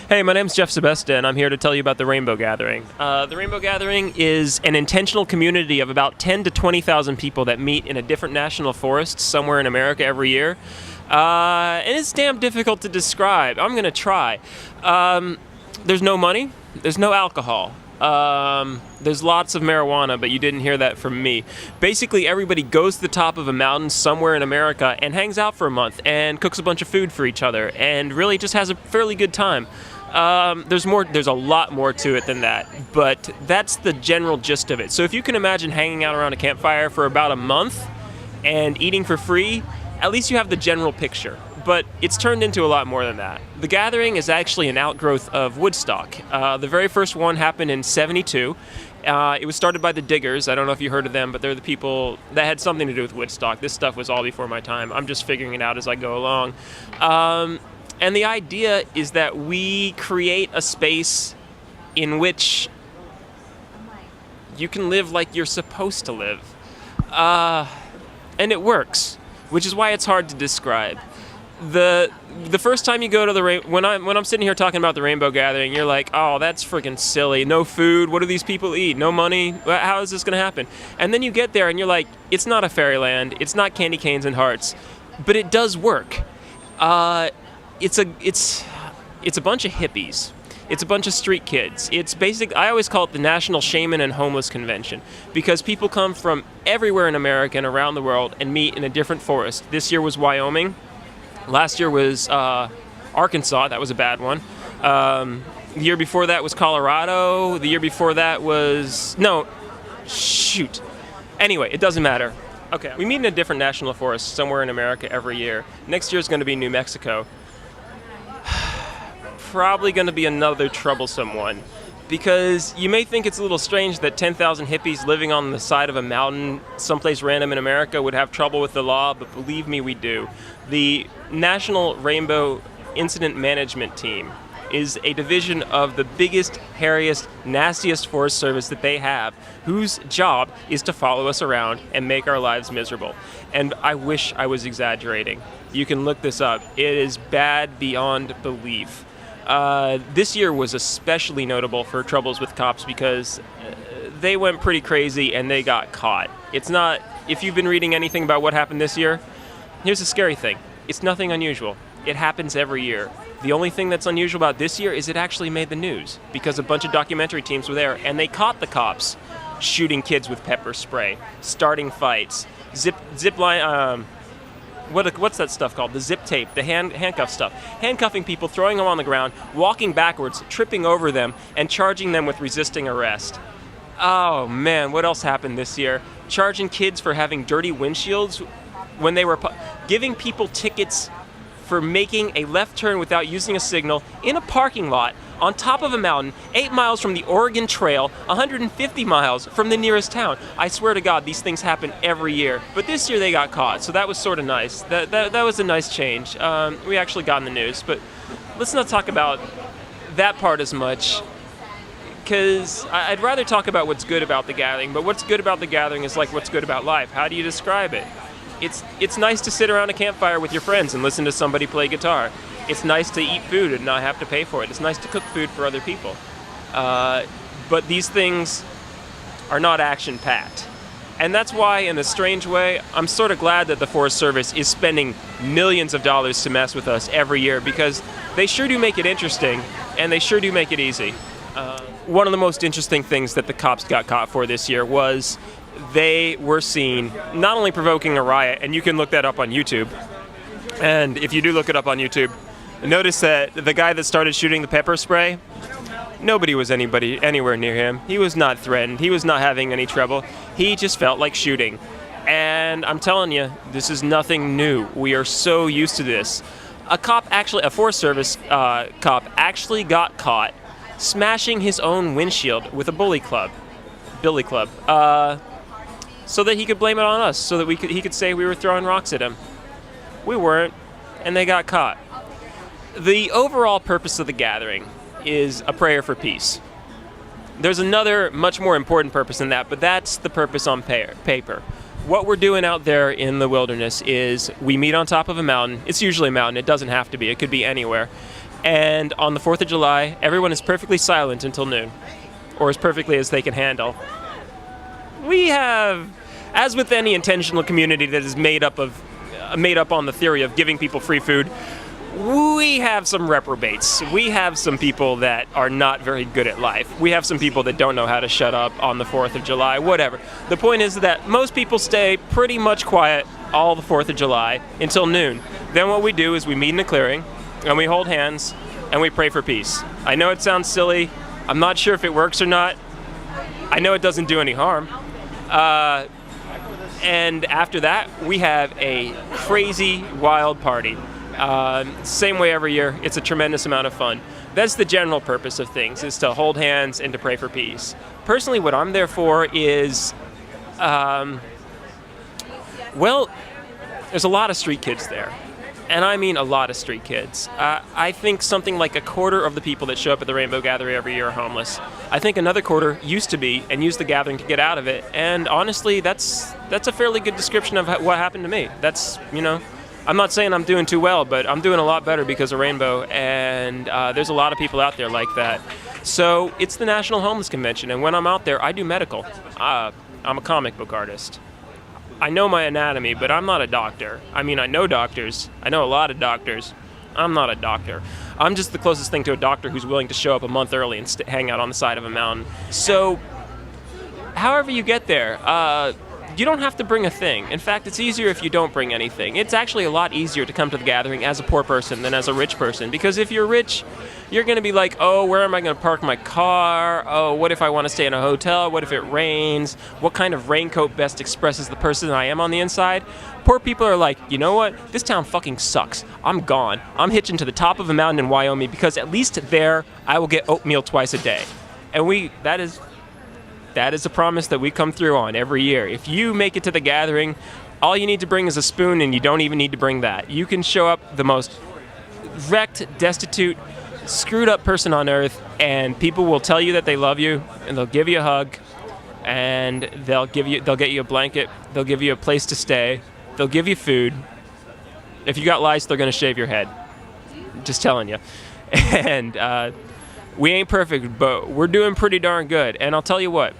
Hey, my name's Geoff Sebesta, and I'm here to tell you about the Rainbow Gathering. The Rainbow Gathering is an intentional community of about 10 to 20,000 people that meet in a different national forest somewhere in America every year. And it's damn difficult to describe. I'm going to try. There's no money. There's no alcohol. There's lots of marijuana, but you didn't hear that from me. Basically, everybody goes to the top of a mountain somewhere in America and hangs out for a month and cooks a bunch of food for each other and really just has a fairly good time. There's a lot more to it than that, but that's the general gist of it. So if you can imagine hanging out around a campfire for about a month and eating for free, at least you have the general picture. But it's turned into a lot more than that. The Gathering is actually an outgrowth of Woodstock. The very first one happened in '72. It was started by the Diggers. I don't know if you heard of them, but they're the people that had something to do with Woodstock. This stuff was all before my time. I'm just figuring it out as I go along. And the idea is that we create a space in which you can live like you're supposed to live. And it works, which is why it's hard to describe. The first time you go to when I'm sitting here talking about the Rainbow Gathering, you're like, oh, that's freaking silly. No food. What do these people eat? No money. How is this going to happen? And then you get there and you're like, it's not a fairyland. It's not candy canes and hearts, but it does work. It's a bunch of hippies. It's a bunch of street kids. I always call it the National Shaman and Homeless Convention because people come from everywhere in America and around the world and meet in a different forest. This year was Wyoming. Last year was Arkansas. That was a bad one. The year before that was Colorado. The year before that was... No. Shoot. Anyway, it doesn't matter. Okay. We meet in a different national forest somewhere in America every year. Next year is going to be New Mexico. Probably going to be another troublesome one. Because you may think it's a little strange that 10,000 hippies living on the side of a mountain someplace random in America would have trouble with the law, but believe me, we do. The National Rainbow Incident Management Team is a division of the biggest, hairiest, nastiest Forest Service that they have, whose job is to follow us around and make our lives miserable. And I wish I was exaggerating. You can look this up. It is bad beyond belief. This year was especially notable for troubles with cops because they went pretty crazy and they got caught. If you've been reading anything about what happened this year, here's the scary thing. It's nothing unusual. It happens every year. The only thing that's unusual about this year is it actually made the news because a bunch of documentary teams were there and they caught the cops shooting kids with pepper spray, starting fights, zip line, what's that stuff called? The zip tape, the handcuff stuff. Handcuffing people, throwing them on the ground, walking backwards, tripping over them, and charging them with resisting arrest. Oh man, what else happened this year? Charging kids for having dirty windshields when they were giving people tickets for making a left turn without using a signal in a parking lot on top of a mountain 8 miles from the Oregon Trail, 150 miles from the nearest town. I swear to God, these things happen every year. But this year they got caught, so that was sort of nice. That was a nice change. We actually got in the news, but let's not talk about that part as much, because I'd rather talk about what's good about the Gathering, but what's good about the Gathering is like what's good about life. How do you describe it? It's nice to sit around a campfire with your friends and listen to somebody play guitar. It's nice to eat food and not have to pay for it. It's nice to cook food for other people. But these things are not action-packed. And that's why, in a strange way, I'm sort of glad that the Forest Service is spending millions of dollars to mess with us every year because they sure do make it interesting and they sure do make it easy. One of the most interesting things that the cops got caught for this year was they were seen not only provoking a riot, and you can look that up on YouTube, and if you do look it up on YouTube, notice that the guy that started shooting the pepper spray, nobody was anywhere near him. He was not threatened. He was not having any trouble. He just felt like shooting. And I'm telling you, this is nothing new. We are so used to this. A Forest Service cop actually got caught smashing his own windshield with a billy club, so that he could blame it on us, so that he could say we were throwing rocks at him. We weren't, and they got caught. The overall purpose of the Gathering is a prayer for peace. There's another much more important purpose than that, but that's the purpose on paper. What we're doing out there in the wilderness is we meet on top of a mountain. It's usually a mountain. It doesn't have to be. It could be anywhere. And on the 4th of July, everyone is perfectly silent until noon, or as perfectly as they can handle. We have, as with any intentional community that is made up on the theory of giving people free food, we have some reprobates. We have some people that are not very good at life. We have some people that don't know how to shut up on the 4th of July, whatever. The point is that most people stay pretty much quiet all the 4th of July until noon. Then what we do is we meet in a clearing, and we hold hands, and we pray for peace. I know it sounds silly. I'm not sure if it works or not. I know it doesn't do any harm. And after that, we have a crazy, wild party. Same way every year. It's a tremendous amount of fun. That's the general purpose of things, is to hold hands and to pray for peace. Personally, what I'm there for is, well, there's a lot of street kids there. And I mean a lot of street kids. I think something like a quarter of the people that show up at the Rainbow Gathering every year are homeless. I think another quarter used to be and used the gathering to get out of it. And honestly, that's a fairly good description of what happened to me. That's, I'm not saying I'm doing too well, but I'm doing a lot better because of Rainbow. And there's a lot of people out there like that. So it's the National Homeless Convention. And when I'm out there, I do medical. I'm a comic book artist. I know my anatomy, but I'm not a doctor. I mean, I know doctors. I know a lot of doctors. I'm not a doctor. I'm just the closest thing to a doctor who's willing to show up a month early and hang out on the side of a mountain. So, however you get there, you don't have to bring a thing. In fact, it's easier if you don't bring anything. It's actually a lot easier to come to the gathering as a poor person than as a rich person. Because if you're rich, you're going to be like, oh, where am I going to park my car? Oh, what if I want to stay in a hotel? What if it rains? What kind of raincoat best expresses the person I am on the inside? Poor people are like, you know what? This town fucking sucks. I'm gone. I'm hitching to the top of a mountain in Wyoming because at least there I will get oatmeal twice a day. And that is a promise that we come through on every year. If you make it to the gathering, all you need to bring is a spoon, and you don't even need to bring that. You can show up the most wrecked, destitute, screwed up person on earth, and people will tell you that they love you, and they'll give you a hug, and they'll get you a blanket, they'll give you a place to stay, they'll give you food. If you got lice, they're gonna shave your head. Just telling you. And we ain't perfect, but we're doing pretty darn good. And I'll tell you what,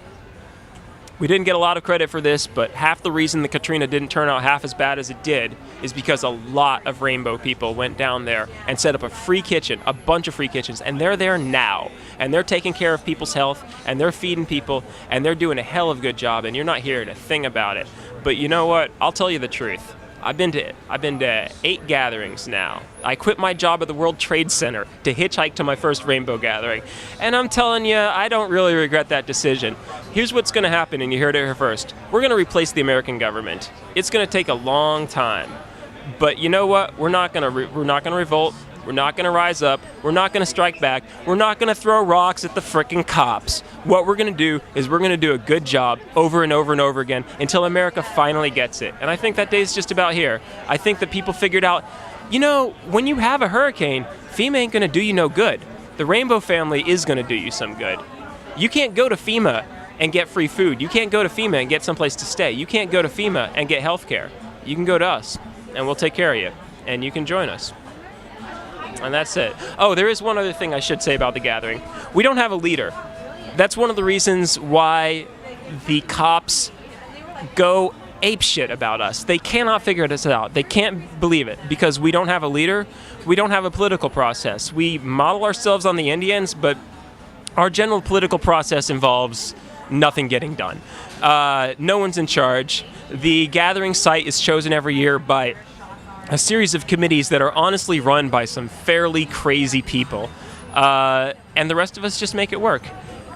we didn't get a lot of credit for this, but half the reason the Katrina didn't turn out half as bad as it did is because a lot of Rainbow people went down there and set up a free kitchen, a bunch of free kitchens, and they're there now. And they're taking care of people's health, and they're feeding people, and they're doing a hell of a good job, and you're not hearing a thing about it. But you know what? I'll tell you the truth. I've been to 8 gatherings now. I quit my job at the World Trade Center to hitchhike to my first Rainbow gathering. And I'm telling you, I don't really regret that decision. Here's what's going to happen, and you heard it here first. We're going to replace the American government. It's going to take a long time. But you know what? We're not going to revolt. We're not going to rise up. We're not going to strike back. We're not going to throw rocks at the frickin' cops. What we're going to do is we're going to do a good job over and over and over again until America finally gets it. And I think that day's just about here. I think that people figured out, when you have a hurricane, FEMA ain't going to do you no good. The Rainbow family is going to do you some good. You can't go to FEMA and get free food. You can't go to FEMA and get someplace to stay. You can't go to FEMA and get health care. You can go to us, and we'll take care of you, and you can join us. And that's it. Oh, there is one other thing I should say about the gathering. We don't have a leader. That's one of the reasons why the cops go apeshit about us. They cannot figure this out. They can't believe it because we don't have a leader. We don't have a political process. We model ourselves on the Indians, but our general political process involves nothing getting done. No one's in charge. The gathering site is chosen every year by a series of committees that are honestly run by some fairly crazy people. And the rest of us just make it work.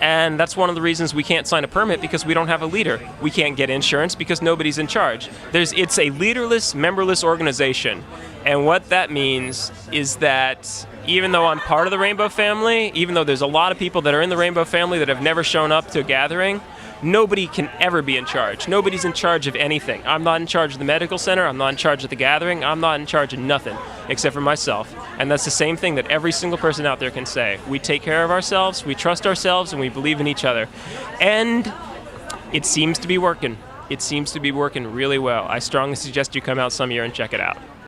And that's one of the reasons we can't sign a permit because we don't have a leader. We can't get insurance because nobody's in charge. It's a leaderless, memberless organization. And what that means is that even though I'm part of the Rainbow family, even though there's a lot of people that are in the Rainbow family that have never shown up to a gathering, nobody can ever be in charge. Nobody's in charge of anything. I'm not in charge of the medical center. I'm not in charge of the gathering. I'm not in charge of nothing except for myself. And that's the same thing that every single person out there can say. We take care of ourselves, we trust ourselves, and we believe in each other. And it seems to be working. It seems to be working really well. I strongly suggest you come out some year and check it out.